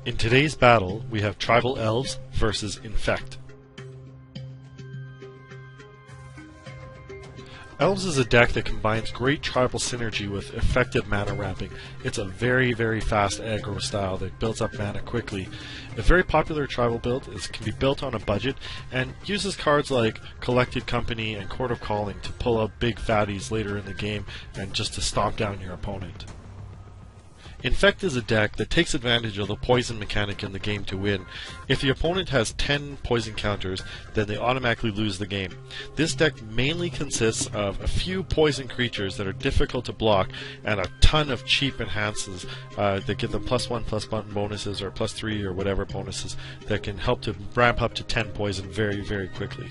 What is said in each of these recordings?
In today's battle, we have Tribal Elves versus Infect. Elves is a deck that combines great tribal synergy with effective mana ramping. It's a very fast aggro style that builds up mana quickly. A very popular tribal build can be built on a budget and uses cards like Collected Company and Court of Calling to pull out big fatties later in the game and just to stomp down your opponent. Infect is a deck that takes advantage of the poison mechanic in the game to win. If the opponent has 10 poison counters, then they automatically lose the game. This deck mainly consists of a few poison creatures that are difficult to block and a ton of cheap enhances that give them +1/+1 bonuses or +3 or whatever bonuses that can help to ramp up to 10 poison very quickly.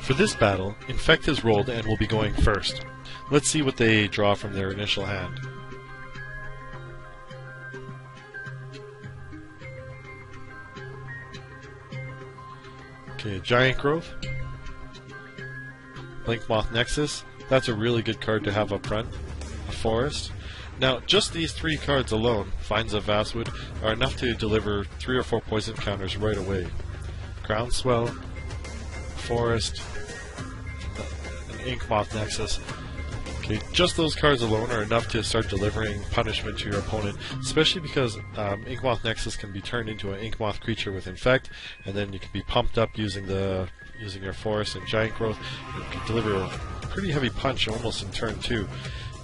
For this battle, Infect has rolled and will be going first. Let's see what they draw from their initial hand. Okay, Giant Growth, Blinkmoth Nexus, that's a really good card to have up front. A Forest. Now, just these 3 cards alone, Finds of Vastwood, are enough to deliver 3 or 4 poison counters right away. Groundswell, Forest, Inkmoth Nexus. Okay, just those cards alone are enough to start delivering punishment to your opponent, especially because Inkmoth Nexus can be turned into an Inkmoth creature with Infect, and then you can be pumped up using your Forest and Giant Growth, and can deliver a pretty heavy punch almost in turn 2.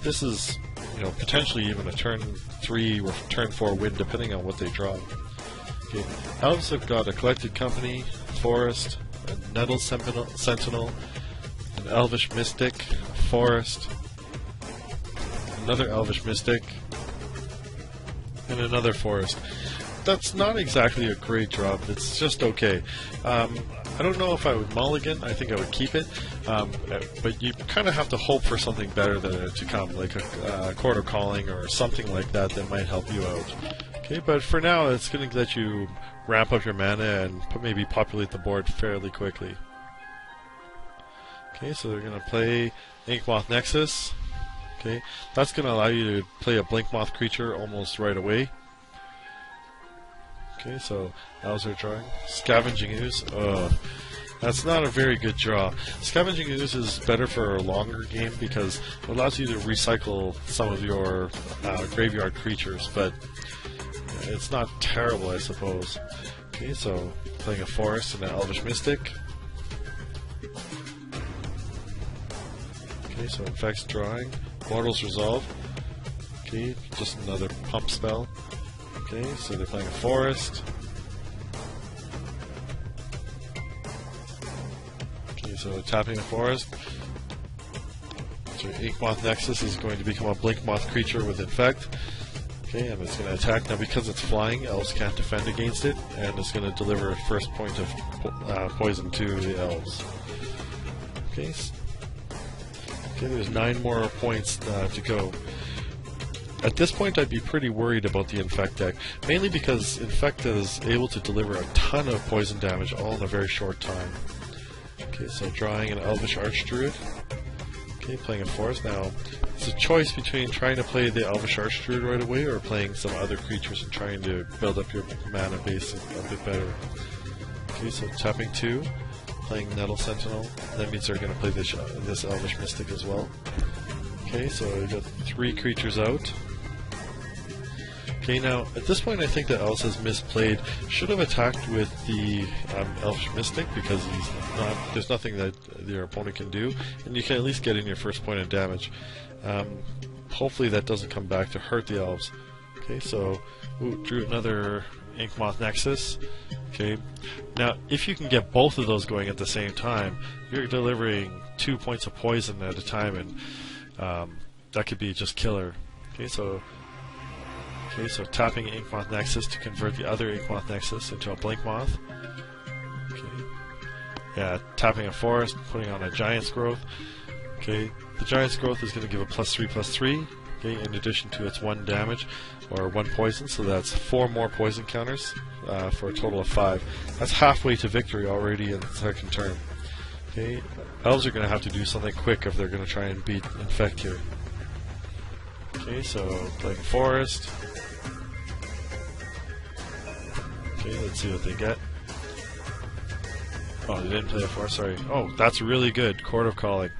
This is, potentially even a turn 3 or turn 4 win depending on what they draw. Okay, Elves have got a Collected Company, Forest, a Nettle Sentinel, an Elvish Mystic, a Forest, another Elvish Mystic, and another Forest. That's not exactly a great draw, but it's just okay. I don't know if I would mulligan. I think I would keep it, but you kind of have to hope for something better to come, like a Court of Calling or something like that might help you out. Okay, but for now, it's going to let you ramp up your mana and maybe populate the board fairly quickly. Okay, so they're going to play Inkmoth Nexus. Okay, that's going to allow you to play a Blinkmoth creature almost right away. Okay, so Elves are drawing. Scavenging Ooze. That's not a very good draw. Scavenging Ooze is better for a longer game because it allows you to recycle some of your graveyard creatures, but it's not terrible, I suppose. Okay, so playing a Forest and an Elvish Mystic. Okay, so Infect's drawing. Mortal's Resolve. Okay, just another pump spell. Okay, so they're playing a Forest. Okay, so tapping a Forest. So Inkmoth Nexus is going to become a Blinkmoth creature with Infect. Okay, and it's going to attack. Now because it's flying, Elves can't defend against it, and it's going to deliver a first point of poison to the Elves. Okay, there's 9 more points to go. At this point, I'd be pretty worried about the Infect deck, mainly because Infect is able to deliver a ton of poison damage all in a very short time. Okay, so drawing an Elvish Archdruid. Okay, playing a Forest. Now, it's a choice between trying to play the Elvish Archdruid right away or playing some other creatures and trying to build up your mana base a bit better. Okay, so tapping 2. Playing Nettle Sentinel. That means they're going to play this Elvish Mystic as well. Okay, so we've got 3 creatures out. Okay, now at this point I think that Elves has misplayed. Should have attacked with the Elvish Mystic because there's nothing that your opponent can do, and you can at least get in your first point of damage. Hopefully that doesn't come back to hurt the Elves. Okay, so drew another Inkmoth Nexus. Okay, now if you can get both of those going at the same time, you're delivering 2 points of poison at a time, and that could be just killer. Okay, so tapping Inkmoth Nexus to convert the other Inkmoth Nexus into a Blinkmoth. Okay, yeah, tapping a Forest, putting on a Giant's Growth. Okay, the Giant's Growth is going to give a +3/+3. Okay, in addition to its 1 damage or 1 poison, so that's 4 more poison counters for a total of 5. That's halfway to victory already in the second turn. Okay, Elves are going to have to do something quick if they're going to try and beat Infect here. Okay, so playing Forest. Okay, let's see what they get. Oh, they didn't play a Forest, sorry. Oh, that's really good. Chord of Calling.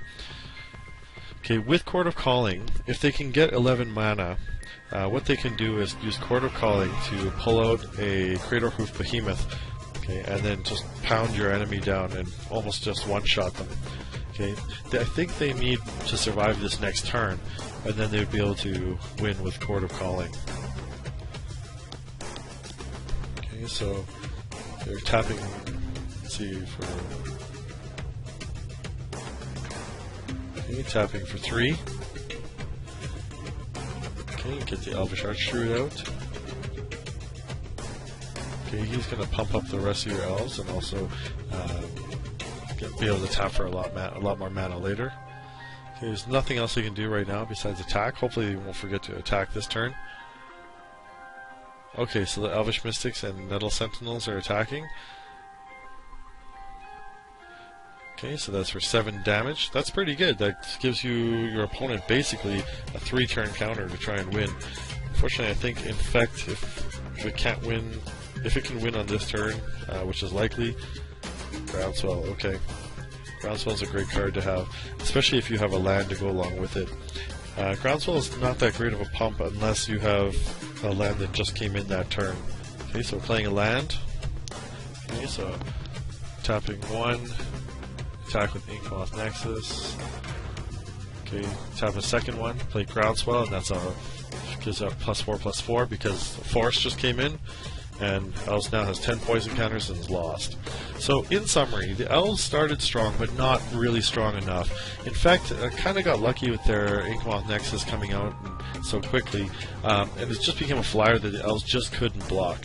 Okay, with Chord of Calling, if they can get 11 mana, what they can do is use Chord of Calling to pull out a Cradle Hoof Behemoth, okay, and then just pound your enemy down and almost just one-shot them. Okay, I think they need to survive this next turn, and then they would be able to win with Chord of Calling. Okay, so they're tapping. Let's see for. Okay, tapping for 3. Okay, get the Elvish Archdruid out. Okay, he's going to pump up the rest of your elves and also be able to tap for a lot more mana later. Okay, there's nothing else he can do right now besides attack. Hopefully he won't forget to attack this turn. Okay, so the Elvish Mystics and Nettle Sentinels are attacking. Okay, so that's for 7 damage. That's pretty good. That gives your opponent basically a 3-turn counter to try and win. Unfortunately, I think Infect, if it can't win, if it can win on this turn, which is likely, Groundswell. Okay, Groundswell's a great card to have, especially if you have a land to go along with it. Groundswell is not that great of a pump unless you have a land that just came in that turn. Okay, so playing a land. Okay, so tapping 1. Attack with Inkmoth Nexus. Okay, tap a second one, play Groundswell, and that's gives out +4/+4 because the Forest just came in, and Elves now has 10 poison counters and is lost. So, in summary, the Elves started strong, but not really strong enough. In fact, kind of got lucky with their Inkmoth Nexus coming out so quickly, and it just became a flyer that the Elves just couldn't block.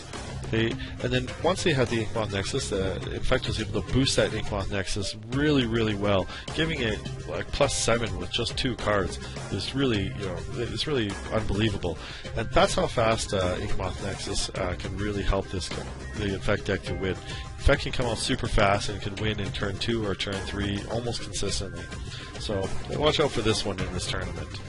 Okay, and then once they had the Inkmoth Nexus, Infect was able to boost that Inkmoth Nexus really, really well, giving it like +7 with just 2 cards. It's really, it's really unbelievable, and that's how fast Inkmoth Nexus can really help the Infect deck to win. Infect can come out super fast and can win in turn 2 or turn 3 almost consistently. So watch out for this one in this tournament.